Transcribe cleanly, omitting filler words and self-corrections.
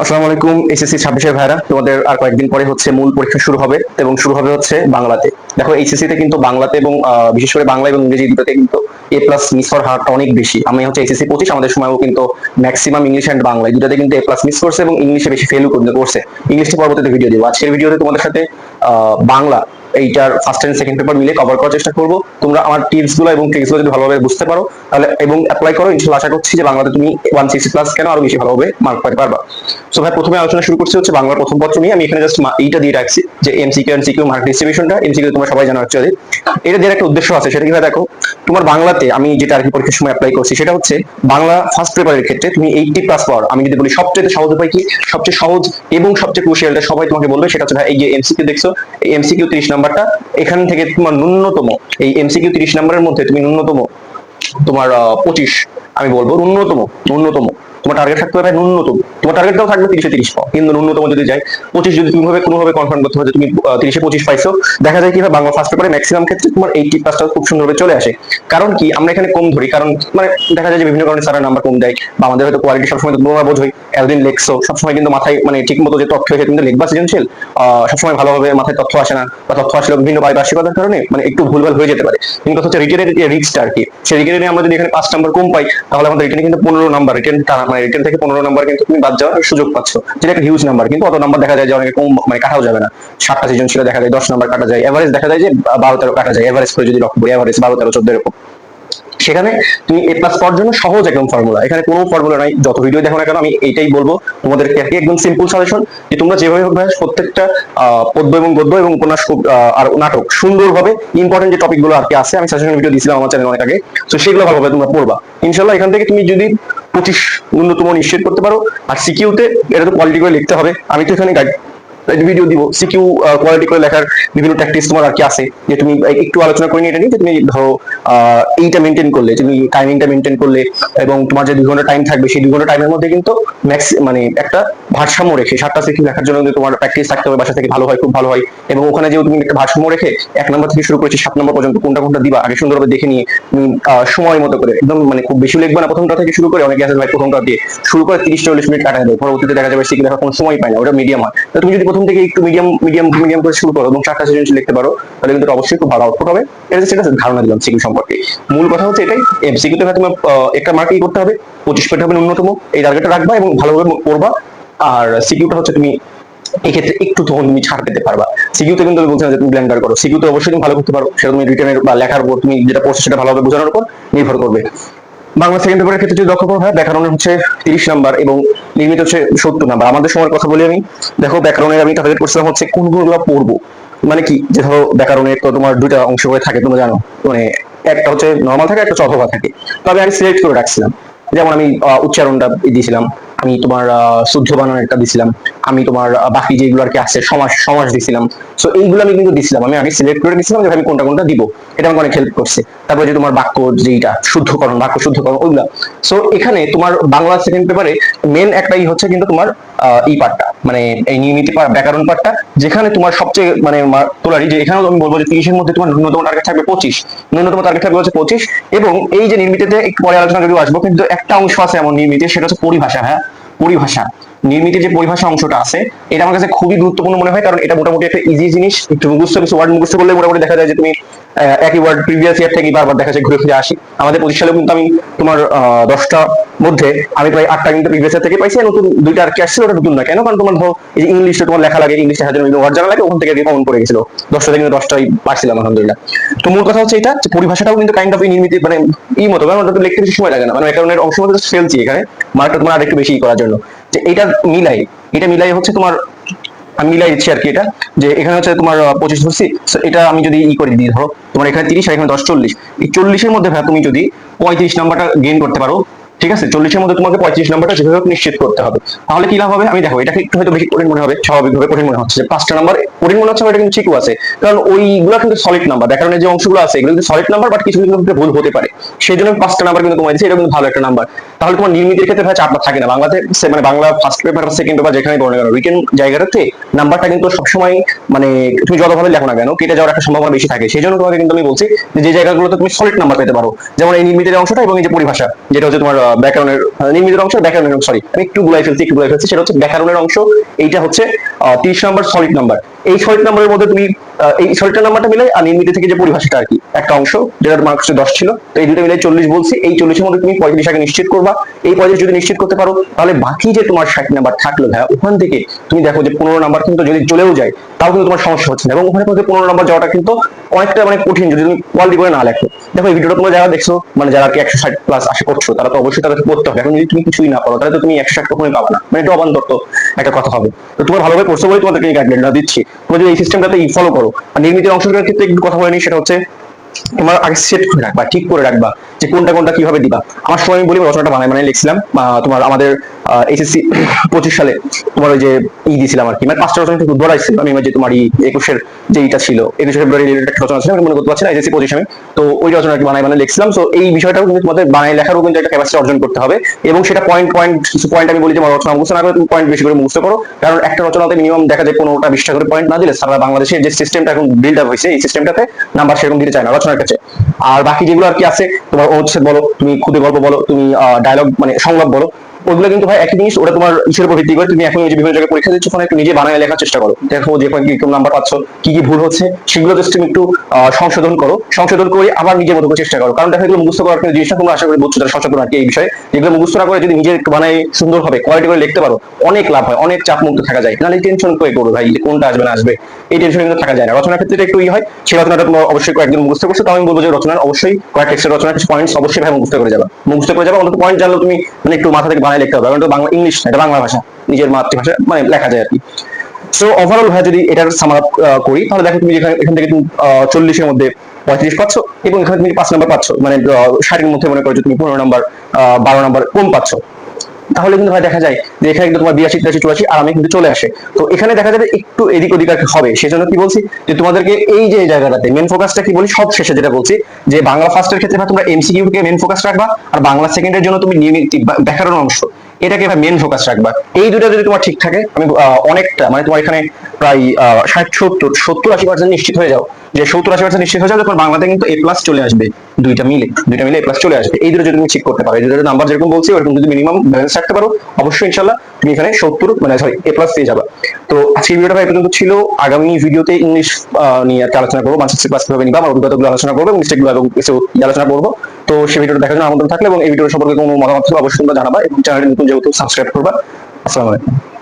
আসসালামু আলাইকুম এইচএসসি 26 ভাইরা, তোমাদের আর কয়েকদিন পরে হচ্ছে মূল পরীক্ষা শুরু হবে এবং শুরু হবে হচ্ছে বাংলাতে। দেখো এইচএসসি তে কিন্তু বাংলাতে এবং বিশেষ করে বাংলা এবং ইংরেজি দুটোতে কিন্তু এ প্লাস মিস হওয়ার হারটা অনেক বেশি। আমি হচ্ছে এইচএসসি 25, আমাদের সময়ও কিন্তু ম্যাক্সিমাম ইংলিশ অ্যান্ড বাংলা এই দুটাতে কিন্তু এ প্লাস মিস করছে এবং ইংলিশে বেশি ফেলও করছে। ইংলিশে পরবর্তীতে ভিডিও দিব। আজকের ভিডিওতে তোমাদের সাথে বাংলা এইটার ফার্স্ট এন্ড সেকেন্ড পেপার মিলে কভার করার চেষ্টা করবো। তোমরা আমার টিপস গুলো এবং ট্রিক্স গুলো যদি ভালোভাবে বুঝতে পারো তাহলে এবং অ্যাপ্লাই করো, ইনশাল্লাহ আশা করছি যে বাংলাতে তুমি 160 প্লাস কেন আরো বেশি ভালোভাবে মার্ক পাইতে পারবা। সো ভাই, প্রথমে আলোচনা শুরু করছি হচ্ছে বাংলার প্রথম পত্র নিয়ে। আমি এখানে জাস্ট এইটা দিয়ে রাখছি যে এমসিকিউ এন্ড সিকিউ মার্ক ডিস্ট্রিবিউশনটা। এমসিকিউ তোমরা সবাই জানো অ্যাকচুয়ালি। এটা দিয়ে একটা উদ্দেশ্য আছে, সেটা কি ভাই দেখো, তোমার বাংলাতে আমি যেটা আর কি পরীক্ষার সময় অ্যাপ্লাই করছি সেটা হচ্ছে বাংলা ফার্স্ট পেপারের ক্ষেত্রে তুমি 80 প্লাস পাওয়ার। আমি যদি বলি সবচেয়ে সহজ উপায় কি, সবচেয়ে সহজ এবং সবচেয়ে ক্রুশিয়ালটা সবাই তোমাকে বলবে, সেটা হচ্ছে ভাই এই যে এমসিকিউ দেখছো, এই এমসিকিউ 30 নাম্বারটা, এখান থেকে তোমার ন্যূনতম এই এমসিকিউ 30 নাম্বারের মধ্যে তুমি ন্যূনতম তোমার 25, আমি বলবো ন্যূনতম ন্যূনতম তোমার টার্গেট থাকতে হবে ন্যূনতম। তোমার টার্গেটটাও থাকবে 30-30 পাও, কিন্তু ন্যূনতম যদি যায় 25, যদি তুমি কোনোভাবে কনফার্ম করতে হবে যে তুমি 30-25 পাইছো। দেখা যায় কি হয়, বাংলা ফার্স্ট পেপারে ম্যাক্সিমাম ক্ষেত্রে তোমার 80 প্লাসটা খুব সুন্দরভাবে চলে আসে। কারণ কি, আমরা এখানে কম ধরি, কারণ মানে দেখা যায় যে বিভিন্ন কারণে স্যারের নাম্বার কম দেয়, বা আমাদের হয়তো কোয়ালিটি সবসময় তোমরা বোঝোই, এতদিন লেখছো সবসময় কিন্তু মাথায় মানে ঠিক মতো যে তথ্য এসে তুমি লিখবা সৃজনশীল, সবসময় ভালোভাবে মাথায় তথ্য আসে না, বা তথ্য আসলে বিভিন্ন পারিপার্শ্বিকতার কারণে মানে একটু ভুলভাল হয়ে যেতে পারে। কিন্তু হচ্ছে রিটেনের রিস্কটা আর কি, সেই রিটেনে আমরা যদি এখানে 5 নাম্বার কম পাই, তাহলে আমাদের রিটেনে কিন্তু 15 নাম্বার রিটেন, মানে রিটেন থেকে 15 নাম্বার কিন্তু তুমি বাদ যাওয়ার সুযোগ পাচ্ছ, যেটা একটা হিউজ নাম্বার। কিন্তু অত নাম্বার দেখা যায় যে অনেকে কম মানে কাটাও যাবে না। 7টা সৃজনশীল দেখা যায় 10 নাম্বার কাটা যায়, এভারেজ দেখা যায় যে 12-13 কাটা যায়, এভারেজ করে যদি লক্ষ্য করি, এভারেজ 12-13-14 এরকম। সেখানে তুমি এ প্লাস পাওয়ার জন্য সহজ একদম ফর্মুলা, এখানে কোনো ফর্মুলা নাই। যত ভিডিও দেখো না কেন আমি এইটাই বলবো তোমাদেরকে আর কি, একদম সিম্পল সাজেশন, যে তোমরা যেভাবে হোক ভাই প্রত্যেকটা পদ্য এবং গদ্য এবং উপন্যাস আর নাটক সুন্দরভাবে ইম্পর্টেন্ট যে টপিক গুলো আর কি আছে, আমি সাজেশন ভিডিও দিয়েছিলাম আমার চ্যানেলে অনেক আগে, তো সেগুলো ভালোভাবে তোমরা পড়বা। ইনশাল্লাহ এখান থেকে তুমি যদি 25 ন্যূনতম নিশ্চিত করতে পারো। আর সিকিউতে এটা তো কোয়ালিটি করে লিখতে হবে, আমি তো এখানে ভিডিও দিব সিকিউ কোয়ালিটি করে লেখার বিভিন্ন ট্যাকটিক্স তোমার আর কি আছে, যে তুমি একটু আলোচনা করে নিয়ে এটা নিয়ে, যে তুমি ধরো এইটা মেনটেন করলে, তুমি টাইমিংটা মেনটেন করলে এবং তোমার যে 2 ঘন্টা টাইম থাকবে, সেই 2 ঘন্টা টাইমের মধ্যে কিন্তু ম্যাক্স মানে একটা ভারসাম্য রেখে 7টা সিকিউ লেখার জন্য কিন্তু তোমার প্র্যাকটিস থাকতে হবে, বাসা থেকে ভালো হয়, খুব ভালো হয়। এবং ওখানে যেহেতু তুমি একটা ভারসাম্য রেখে 1 নম্বর থেকে শুরু করেছি 7 নম্বর পর্যন্ত কোনটা কোনটা দিবা আগে সুন্দরভাবে দেখে নিয়ে তুমি সময় মতো করে একদম মানে খুব বেশি লিখবে না, প্রথমটা থেকে শুরু করে, অনেকে আছে ভাই প্রথমটা দিয়ে শুরু করে 30-40 মিনিট কাটায় দেয়, পরবর্তীতে দেখা যাবে সিকিউ লেখার কোনো সময় পায় না, ওটা মিডিয়াম হয়। তো তুমি যদি প্রথম থেকে একটু মিডিয়াম মিডিয়াম মিডিয়াম করে শুরু করো এবং 7টা সৃজনশীল লিখতে পারো, তাহলে কিন্তু অবশ্যই খুব ভালো আউটপুট হবে। এটা সেটা ধারণা দিলাম সিকিউ সম্পর্কে। মূল কথা হচ্ছে এটাই, এমসিকিউতে তোমার একটা মার্কই করতে হবে, 25 পেতে হবে ন্যূনতম, এই টার্গেটটা রাখবা এবং ভালোভাবে করবা। আর সিকিউটা হচ্ছে তুমি এই ক্ষেত্রে একটু তখন তুমি ছাড় পেতে পারবা। সিকিউতে কিন্তু আমি বলছি না যে তুমি ব্লেন্ডার করো, সিকিউতে অবশ্যই তুমি ভালো করতে পারো, সেটা তুমি রিটেনের বা লেখার উপর তুমি যেটা পড়ছো সেটা ভালোভাবে বোঝানোর উপর নির্ভর করবে। বাংলা সেকেন্ড পেপারের ক্ষেত্রে যদি লক্ষ্য করো হয়, ব্যাকরণের হচ্ছে 30 নাম্বার এবং লিমিট হচ্ছে 70 নাম্বার। আমাদের সময়ের কথা বলি আমি, দেখো ব্যাকরণের আমি টার্গেট করছিলাম হচ্ছে কোনগুলো পড়বো, মানে কি, যে ধরো ব্যাকরণের তো তোমার 2টা অংশ হয়ে থাকে তোমরা জানো, মানে একটা হচ্ছে নর্মাল থাকে, একটা অথবা থাকে। তো আমি সিলেক্ট করে রাখছিলাম, যেমন আমি উচ্চারণটা দিয়েছিলাম, আমি তোমার শুদ্ধ বানান একটা দিছিলাম, আমি তোমার বাকি যেগুলো আর কি আছে সমাস সমাস দিছিলাম। সো এইগুলো আমি কিন্তু দিছিলাম, আমি আগে সিলেক্ট করে দিছিলাম যে আমি কোনটা কোনটা দিব, এটা আমাকে অনেক হেল্প করছে। তারপরে যে তোমার বাক্য যেটা শুদ্ধকরণ, বাক্য শুদ্ধকরণ ওইগুলা। সো এখানে তোমার বাংলা সেকেন্ড পেপারে মেন একটাই হচ্ছে কিন্তু তোমার এই পার্টটা, মানে এই নিয়মিত ব্যাকরণ পার্টটা, যেখানে তোমার সবচেয়ে মানে তোলারি, যে এখানেও আমি বলবো যে 30-এর মধ্যে তোমার ন্যূনতম টার্গেট থাকবে 25, ন্যূনতম টার্গেট থাকবে হচ্ছে 25। এবং এই যে নির্মিতিতে একটু পরে আলোচনা যদি আসবো, কিন্তু একটা অংশ আছে এমন নির্মিতি, সেটা হচ্ছে পরিভাষা। হ্যাঁ, পরিভাষা, নির্মিতির যে পরিভাষা অংশটা আছে, এটা আমার কাছে খুবই গুরুত্বপূর্ণ মনে হয়, কারণ এটা মোটামুটি একটা ইজি জিনিস, একটু মুখস্থ কিছু ওয়ার্ড মুখস্থ করলে মোটামুটি দেখা যায় যে তুমি একই ওয়ার্ড প্রিভিয়াস ইয়ার থেকে বারবার দেখা যায় ঘুরে ফিরে আসি। আমাদের 25 সালে কিন্তু আমি তোমার 10টা মধ্যে আমি প্রায় 8টা কিন্তু প্রিভিয়াস ইয়ার থেকে পাইছি, আর নতুন 2টা আর কি আসছিল, ওটা নতুন না কেন, কারণ তোমার ধরো এই যে ইংলিশটা তোমার লেখা লাগে, ইংলিশ লেখার জন্য ওয়ার্ড জানা লাগে, ওখান থেকে কমন পড়ে গেছিল, 10টা থেকে কিন্তু 10টাই পারছিলাম আলহামদুলিল্লাহ। তো মূল কথা হচ্ছে এটা, যে পরিভাষাটাও কিন্তু কাইন্ড অফ নির্মিত মানে মতো, কারণ ওটা তো লিখতে বেশি সময় লাগে না, মানে কারণের অংশ মধ্যে ফেলছি এখানে মার্কটা তোমার আরেকটু বেশি করার জন্য, যে এটা মিলাই, এটা মিলাই হচ্ছে তোমার, আমি মিলাই দিচ্ছি আর কি এটা, যে এখানে হচ্ছে তোমার 25 ধরছি। এটা আমি যদি করে দিই, ধরো তোমার এখানে 30 আর এখানে 10, 40, এই 40-এর মধ্যে ভাই তুমি যদি 35 নাম্বারটা গেইন করতে পারো, ঠিক আছে, 40-এর মধ্যে তোমাকে 35 নাম্বারটা যেভাবে নিশ্চিত করতে হবে, তাহলে কি লাভ হবে। আমি দেখো এটাকে একটু হয়তো বেশি কঠিন মনে হবে, স্বাভাবিকভাবে কঠিন মনে হচ্ছে, যে 5টা নাম্বার কঠিন মনে হচ্ছে, এটা কিন্তু ঠিকও আছে, কারণ ওইগুলো কিন্তু সলিড নাম্বার, ব্যাকরণের যে অংশগুলো আছে এগুলো কিন্তু সলিড নাম্বার, বাট কিছু কিছু ক্ষেত্রে ভুল হতে পারে, সেই জন্য 5টা নাম্বার কিন্তু তোমায় দিচ্ছি, এটা কিন্তু ভালো একটা নাম্বার। তাহলে তোমার নির্মিতের ক্ষেত্রে ভাই চাপ থাকে না। বাংলাতে মানে Bangla first paper second paper যেখানে পড়ো না কেন, রিটেন জায়গাটাতে নাম্বারটা কিন্তু সবসময় মানে তুমি যত ভালো লেখো না কেন কেটে যাওয়ার একটা সম্ভাবনা বেশি থাকে। সেই জন্য তোমাকে কিন্তু আমি বলছি যে জায়গাগুলোতে তুমি সলিড নাম্বার পেতে পারো, যেমন এই নির্মিতের অংশটা এবং এই যে পরিভাষা যেটা হচ্ছে তোমার ব্যাকরণের নির্মিতের অংশ, ব্যাকরণের অংশ, সরি আমি একটু গুলাই ফেলছি, সেটা হচ্ছে ব্যাকরণের অংশ। এইটা হচ্ছে 30 নম্বর সলিড নাম্বার। এই সলিড নাম্বারের মধ্যে তুমি এই সলিড নাম্বারটা মিলাই আর নির্মিত থেকে যে পরিভাষাটা আর কি একটা অংশ যেটার মার্কস 10 ছিল, তো এই দুটো মিলাই 40 বলছি। এই 40-এর মধ্যে তুমি 35 আগে নিশ্চিত করবা। এই 35 যদি নিশ্চিত করতে পারো তাহলে বাকি যে তোমার 60 নাম্বার থাকলো ভাইয়া, ওখান থেকে তুমি দেখো যে 15 নাম্বার কিন্তু যদি চলেও যায় তাও কিন্তু তোমার সমস্যা হচ্ছে না, এবং ওখানে কিন্তু 15 নাম্বার যাওয়াটা কিন্তু অনেকটা মানে কঠিন যদি তুমি কোয়ালিটি করে না লেখো। দেখো এই ভিডিওটা তোমরা যারা দেখছো মানে যারা কি 160 প্লাস আশা করছো তারা তো অবশ্যই তাদের পড়তে হবে। এখন যদি তুমি কিছুই না করো তাহলে তো তুমি 160 কখনোই পাবে না, মানে এটা অবান্তর তো একটা কথা হবে। তো তোমরা ভালোভাবে পড়ছো বলে তোমাদেরকে গাইডলাইনটা দিচ্ছি, তোমরা যদি এই সিস্টেমটাতে ফলো করো। আর নির্মিতের অংশগুলোর ক্ষেত্রে একটু কথা বলে নিই, সেটা হচ্ছে তোমার আগে সেট করে রাখবা, ঠিক করে রাখবা যে কোনটা কোনটা কিভাবে দিবা। আমার সময় আমি বলি রচনাটা বানায় লিখছিলাম তোমার আমাদের এসএসসি 25 সালে তোমার ওই যে দিয়েছিলাম আর কি, মানে 5টা রচনা একটু ধরাইছিল আমি, যে তোমার 21-এর যে এইটা ছিল 21 ফেব্রুয়ারি রিলেটেড একটা রচনা ছিল, আমি মনে করতে পারছি না, এসএসসি 25 আমি তো ওই রচনা বানায় লিখছিলাম। তো এই বিষয়টাও কিন্তু তোমাদের বানায় লেখারও কিন্তু একটা ক্যাপাসিটি অর্জন করতে হবে, এবং সেটা পয়েন্ট পয়েন্ট কিছু পয়েন্ট আমি বলি যে রচনা মুখস্থ না করে তুমি পয়েন্ট বেশি করে মুখস্থ করো, কারণ একটা রচনাতে মিনিমাম দেখা যায় 15টা 20টা করে পয়েন্ট না দিলে সারা বাংলাদেশের যে সিস্টেমটা এখন বিল্ড আপ হয়েছে এই সিস্টেমটাতে নাম্বার সেরকম দিতে চায় না রচনার কাছে। আর বাকি যেগুলো আর কি আছে তোমার অনুচ্ছেদ বলো, তুমি খুদে গল্প বলো, তুমি ডায়লগ মানে সংলাপ বলো, ওগুলো কিন্তু ভাই একই জিনিস, ওটা তোমার ইসের উপর ভিত্তি করে তুমি এখন যে বিভিন্ন জায়গায় পরীক্ষা দিচ্ছ ওখানে একটু নিজে বানায় লেখার চেষ্টা করো, দেখো যে কি কোন নাম্বার পাচ্ছ, কি কি ভুল হচ্ছে সেগুলো জাস্ট তুমি একটু সংশোধন করো, সংশোধন করে আবার নিজের মতো করে চেষ্টা করো। কারণ দেখো এগুলো মুখস্থ করার জিনিসটা তোমরা আশা করি বুঝছো যারা সচেতন আর কি এই বিষয়ে, যেগুলো মুখস্থ না করে যদি নিজে একটু বানায় সুন্দর হবে কোয়ালিটি করে লিখতে পারো অনেক লাভ হয়, অনেক চাপ মুক্ত থাকা যায়। নাহলে টেনশন করে করো ভাই যে কোনটা আসবে না আসবে, এই টেনশন কিন্তু থাকা যায় না। রচনার ক্ষেত্রে একটু হয়, সেই রচনাটা তোমার অবশ্যই কয়েকদিন মুখস্থ করছো, তাও আমি বলবো যে রচনার অবশ্যই কয়েক টেক্সটের রচনার কিছু পয়েন্টস অবশ্যই ভাই মুখস্থ করে যাবা, অন্তত পয়েন্ট জানলে তুমি মানে একটু মাথা থেকে বানায় লিখতে হবে, কারণ বাংলা ইংলিশ না, এটা বাংলা ভাষা, নিজের মাতৃভাষা মানে লেখা যায় আর কি। সো ওভারঅল ভাই যদি এটার সামার আপ করি তাহলে দেখো তুমি এখান থেকে তুমি 40-এর মধ্যে 35 পাচ্ছ, এবং এখানে তুমি 5 নাম্বার পাচ্ছ, মানে 60-এর মধ্যে মনে করো যে তুমি 15 নাম্বার 12 নাম্বার কম পাচ্ছ, তাহলে কিন্তু ভাই দেখা যায় যে এখানে কিন্তু তোমার 82 83 84 আরামে কিন্তু চলে আসে। তো এখানে দেখা যাবে একটু এদিক ওদিক আর কি হবে, সেজন্য কি বলছি যে তোমাদেরকে এই যে জায়গাটাতে মেন ফোকাসটা কি বলি সব শেষে যেটা বলছি যে বাংলা ফার্স্টের ক্ষেত্রে তোমরা এমসিকিউ কে মেন ফোকাস রাখবা, আর বাংলা সেকেন্ডের জন্য তুমি নিয়মিত ব্যাকরণ অংশ এটাকে মেন ফোকাস রাখবা। এই দুটো যদি তোমার ঠিক থাকে আমি অনেকটা মানে তোমার এখানে প্রায় 60 70 70 80% নিশ্চিত হয়ে যাও, যে 70 80% নিশ্চিত হয়ে যাও তোমার বাংলাতে কিন্তু এ প্লাস চলে আসবে, দুইটা মিলে এ প্লাস চলে আসবে। এই দুটো যদি তুমি ঠিক করতে পারো, এই দুটো নাম্বার যেরকম বলছি ওরকম যদি মিনিমাম ব্যালেন্স রাখতে পারো অবশ্যই ইনশাল্লাহ তুমি এখানে 70 মানে সরি এ প্লাস পেয়ে যাবে। তো আজকের ভিডিওটা ভাই পর্যন্ত ছিল। আগামী ভিডিওতে ইংলিশ নিয়ে একটা আলোচনা করবো, 160 ক্লাস কিভাবে নিবা আমার অভিজ্ঞতাগুলো আলোচনা করবো এবং মিস্টেকগুলো এবং কিছু আলোচনা করবো। তো সেই ভিডিওটা দেখার জন্য আমন্ত্রণ থাকলে এবং এই ভিডিও সম্পর্কে কোনো মতামত থাকলে অবশ্যই তোমরা জানাবা, এবং চ্যানেলটি নতুন যেহেতু সাবস্ক্রাইব করবা। আসসালামু আলাইকুম।